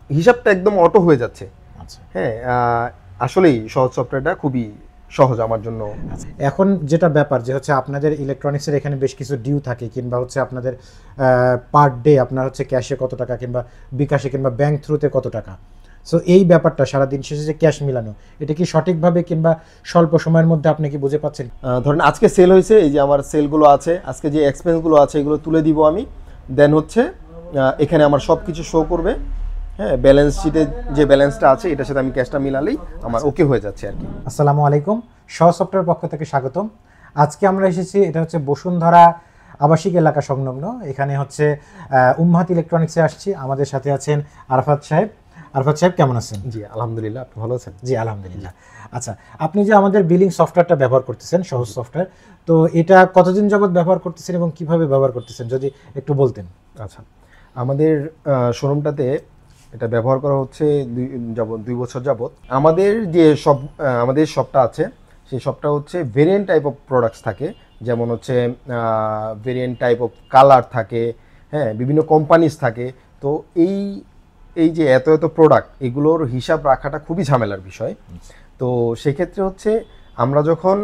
হিসাবটা একদম অটো হয়ে যাচ্ছে। আচ্ছা। হ্যাঁ, আসলেই সহজ সফটওয়্যারটা খুবই সহজ আমার জন্য। এখন যেটা ব্যাপার যে হচ্ছে আপনাদের ইলেকট্রনিক্সের এখানে বেশ কিছু ডিউ থাকে, কিংবা হচ্ছে আপনাদের পার ডে আপনার হচ্ছে ক্যাশে কত টাকা, কিংবা বিকাশে কিংবা ব্যাংক থ্রুতে কত টাকা। সো এই ব্যাপারটা সারাদিন শেষে যে ক্যাশ মিলানো, এটা কি সঠিকভাবে কিংবা স্বল্প সময়ের মধ্যে আপনি কি বুঝে পাচ্ছেন? ধরেন আজকে সেল হয়েছে, এই যে আমার সেলগুলো আছে, আজকে যে এক্সপেন্সগুলো আছে এগুলো তুলে দিব আমি। দেন হচ্ছে এখানে আমার সব কিছু শো করবে। হ্যাঁ, ব্যালেন্স শিটে যে ব্যালেন্সটা আছে এটার সাথে আমি ক্যাশটা মিলালেই আমার ওকে হয়ে যাচ্ছে আর কি। আসসালামু আলাইকুম, সহজ সফটওয়্যার পক্ষ থেকে স্বাগতম। আজকে আমরা এসেছি, এটা হচ্ছে বসুন্ধরা আবাসিক এলাকা সংলগ্ন, এখানে হচ্ছে উম্মাহাত ইলেকট্রনিক্সে আসছি। আমাদের সাথে আছেন আরাফাত সাহেব। আরাফাত সাহেব কেমন আছেন? জি আলহামদুলিল্লাহ, আপনি ভালো আছেন? জি আলহামদুলিল্লাহ। আচ্ছা, আপনি যে আমাদের বিলিং সফটওয়্যারটা ব্যবহার করতেছেন, সহজ সফটওয়্যার, তো এটা কতদিন যাবত ব্যবহার করতেছেন এবং কিভাবে ব্যবহার করতেছেন যদি একটু বলতেন। আচ্ছা, আমাদের শোরুমটাতে এটা ব্যবহার করা হচ্ছে 2 বছর যাবত। আমাদের যে আমাদের শপটা আছে সেই শপটা হচ্ছে ভেরিয়েন্ট টাইপ অফ প্রোডাক্টস থাকে, যেমন হচ্ছে ভেরিয়েন্ট টাইপ অফ কালার থাকে, হ্যাঁ, বিভিন্ন কোম্পানিজ থাকে। তো এই এই যে এত এত প্রোডাক্ট, এগুলোর হিসাব রাখাটা খুবই ঝামেলার বিষয়। তো সেক্ষেত্রে হচ্ছে আমরা যখন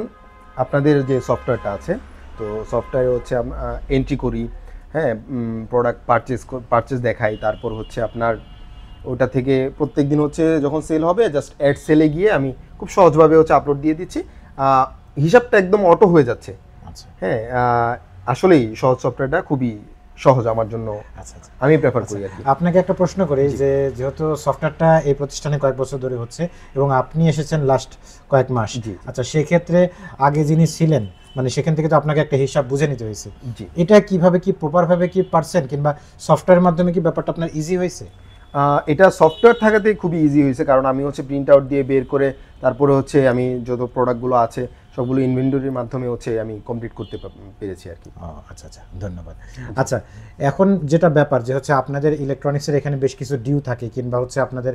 আপনাদের যে সফটওয়্যারটা আছে, তো সফটওয়্যারে হচ্ছে এন্ট্রি করি, হ্যাঁ, প্রোডাক্ট পারচেস দেখাই, তারপর হচ্ছে আপনার ওটা থেকে প্রত্যেক দিন হচ্ছে যখন সেল হবে জাস্ট অ্যাড সেলে গিয়ে আমি খুব সহজভাবে হচ্ছে আপলোড দিয়ে দিচ্ছি। হিসাবটা একদম অটো হয়ে যাচ্ছে। আচ্ছা। হ্যাঁ, আসলেই সহজ সফটওয়্যারটা খুবই সহজ আমার জন্য। আচ্ছা আচ্ছা, আমি প্রেফার করি আর কি। আপনাকে একটা প্রশ্ন করি, যে যেহেতু সফটওয়্যারটা এই প্রতিষ্ঠানে কয়েক বছর ধরে হচ্ছে এবং আপনি এসেছেন লাস্ট কয়েক মাস, জি। আচ্ছা, সেক্ষেত্রে আগে যিনি ছিলেন মানে সেখান থেকে তো আপনাকে একটা হিসাব বুঝে নিতে হয়েছে। জি। এটা কিভাবে কি প্রপারভাবে কি পারছেন, কিংবা সফটওয়্যারের মাধ্যমে কি ব্যাপারটা আপনার ইজি হয়েছে? এটা সফটওয়্যার থাকাতে খুবই ইজি হয়েছে, কারণ আমি হচ্ছে প্রিন্ট আউট দিয়ে বের করে তারপরে হচ্ছে আমি যত প্রোডাক্টগুলো আছে সবগুলো ইনভেন্টরির মাধ্যমে হচ্ছে আমি কমপ্লিট করতে পেরেছি আর কি। আচ্ছা আচ্ছা, ধন্যবাদ। আচ্ছা, এখন যেটা ব্যাপার যে হচ্ছে আপনাদের ইলেকট্রনিক্সের এখানে বেশ কিছু ডিউ থাকে, কিংবা হচ্ছে আপনাদের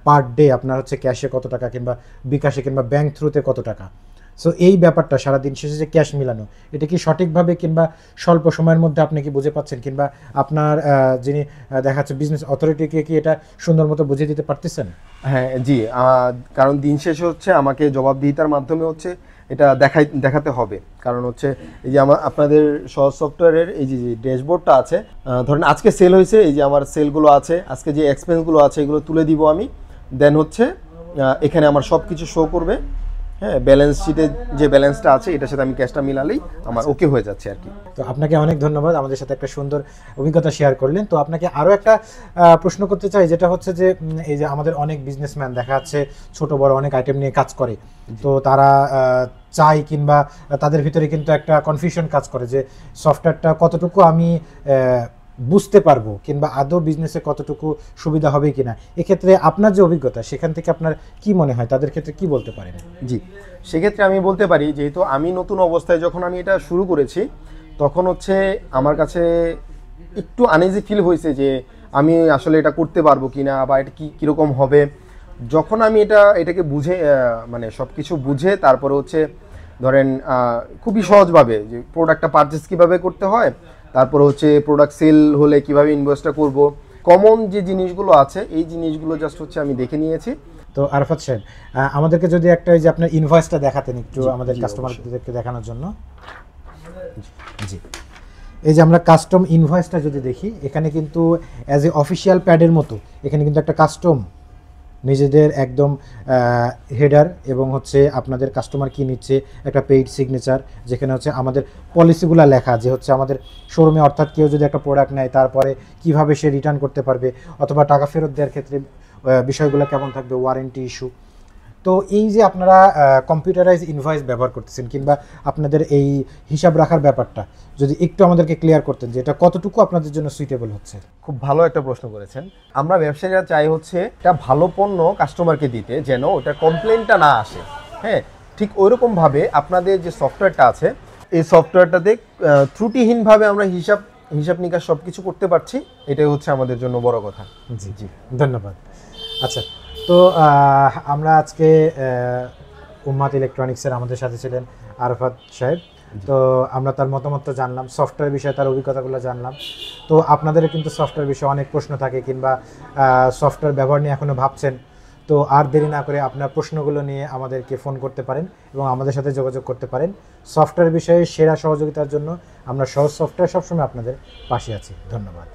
পার ডে আপনার হচ্ছে ক্যাশে কত টাকা, কিংবা বিকাশে কিংবা ব্যাংক থ্রুতে কত টাকা। সো এই ব্যাপারটা সারাদিন শেষে যে ক্যাশ মিলানো, এটা কি সঠিকভাবে কিংবা স্বল্প সময়ের মধ্যে আপনি কি বুঝে পাচ্ছেন, কিংবা আপনার যিনি দেখা যাচ্ছে বিজনেস অথরিটিকে কি এটা সুন্দর মতো বুঝিয়ে দিতে পারতেছেন? হ্যাঁ জি, কারণ দিন শেষে হচ্ছে আমাকে জবাবদিহিতার মাধ্যমে হচ্ছে এটা দেখাতে হবে। কারণ হচ্ছে এই যে আপনাদের সহজ সফটওয়্যারের এই যে ড্যাশবোর্ডটা আছে, ধরেন আজকে সেল হয়েছে, এই যে আমার সেলগুলো আছে, আজকে যে এক্সপেন্সগুলো আছে এগুলো তুলে দিব আমি। দেন হচ্ছে এখানে আমার সব কিছু শো করবে। হ্যাঁ, ব্যালেন্স শিটে যে ব্যালেন্সটা আছে এটার সাথে আমি ক্যাশটা মিলালেই আমার ওকে হয়ে যাচ্ছে আর কি। তো আপনাকে অনেক ধন্যবাদ, আমাদের সাথে একটা সুন্দর অভিজ্ঞতা শেয়ার করলেন। তো আপনাকে আরও একটা প্রশ্ন করতে চাই, যেটা হচ্ছে যে এই যে আমাদের অনেক বিজনেসম্যান দেখা যাচ্ছে ছোট বড় অনেক আইটেম নিয়ে কাজ করে, তো তারা চাই, কিংবা তাদের ভিতরে কিন্তু একটা কনফিউশন কাজ করে যে সফটওয়্যারটা কতটুকু আমি বুঝতে পারবো, কিংবা আদৌ বিজনেসে কতটুকু সুবিধা হবে কিনা। এক্ষেত্রে আপনার যে অভিজ্ঞতা সেখান থেকে আপনার কি মনে হয়, তাদের ক্ষেত্রে কি বলতে পারেন? জি, সেক্ষেত্রে আমি বলতে পারি, যেহেতু আমি নতুন অবস্থায় যখন আমি এটা শুরু করেছি তখন হচ্ছে আমার কাছে একটু আনইজি ফিল হয়েছে যে আমি আসলে এটা করতে পারবো কিনা, বা এটা কীরকম হবে। যখন আমি এটাকে বুঝে মানে সব কিছু বুঝে তারপরে হচ্ছে ধরেন খুবই সহজভাবে যে প্রোডাক্টটা পারচেস কীভাবে করতে হয়, তারপরে হচ্ছে প্রোডাক্ট সেল হলে কীভাবে ইনভয়েসটা করব, কমন যে জিনিসগুলো আছে এই জিনিসগুলো জাস্ট হচ্ছে আমি দেখে নিয়েছি। তো আরাফাত সাহেব, আমাদেরকে যদি একটা এই যে আপনার ইনভয়েসটা দেখাতেন একটু আমাদের কাস্টমারদেরকে দেখানোর জন্য। জি, এই যে আমরা কাস্টম ইনভয়েসটা যদি দেখি, এখানে কিন্তু অ্যাজ এ অফিসিয়াল প্যাডের মতো এখানে কিন্তু একটা কাস্টম নিজেদের একদম হেডার, এবং হচ্ছে আপনাদের কাস্টমার কি নিচ্ছে একটা পেইড সিগনেচার, যেখানে হচ্ছে আমাদের পলিসিগুলো লেখা, যে হচ্ছে আমাদের শোরুমে অর্থাৎ কেউ যদি একটা প্রোডাক্ট নেয় তারপরে কিভাবে সে রিটার্ন করতে পারবে, অথবা টাকা ফেরত দেওয়ার ক্ষেত্রে বিষয়গুলো কেমন থাকবে, ওয়ারেন্টি ইস্যু। তো এই যে আপনারা কম্পিউটারাইজ ইনভয়েস ব্যবহার করতেছেন, কিংবা আপনাদের এই হিসাব রাখার ব্যাপারটা যদি একটু আমাদেরকে ক্লিয়ার করতেন, যে এটা কতটুকু আপনাদের জন্য সুইটেবল হচ্ছে। খুব ভালো একটা প্রশ্ন করেছেন। আমরা ব্যবসায়ীরা চাই হচ্ছে একটা ভালো পণ্য কাস্টমারকে দিতে, যেন ওটার কমপ্লেনটা না আসে। হ্যাঁ, ঠিক ওইরকমভাবে আপনাদের যে সফটওয়্যারটা আছে এই সফটওয়্যারটাতে ত্রুটিহীনভাবে আমরা হিসাব নিকাশ সব কিছু করতে পারছি, এটাই হচ্ছে আমাদের জন্য বড় কথা। জি জি, ধন্যবাদ। আচ্ছা, তো আমরা আজকে উম্মাহাত ইলেকট্রনিক্সের আমাদের সাথে ছিলেন আরাফাত সাহেব। তো আমরা তার মতামতটা জানলাম, সফটওয়্যার বিষয়ে তার অভিজ্ঞতাগুলো জানলাম। তো আপনাদেরও কিন্তু সফটওয়্যার বিষয়ে অনেক প্রশ্ন থাকে, কিংবা সফটওয়্যার ব্যবহার নিয়ে এখনও ভাবছেন। তো আর দেরি না করে আপনার প্রশ্নগুলো নিয়ে আমাদেরকে ফোন করতে পারেন এবং আমাদের সাথে যোগাযোগ করতে পারেন। সফটওয়্যার বিষয়ে সেরা সহযোগিতার জন্য আমরা সহজ সফটওয়্যার সবসময় আপনাদের পাশে আছি। ধন্যবাদ।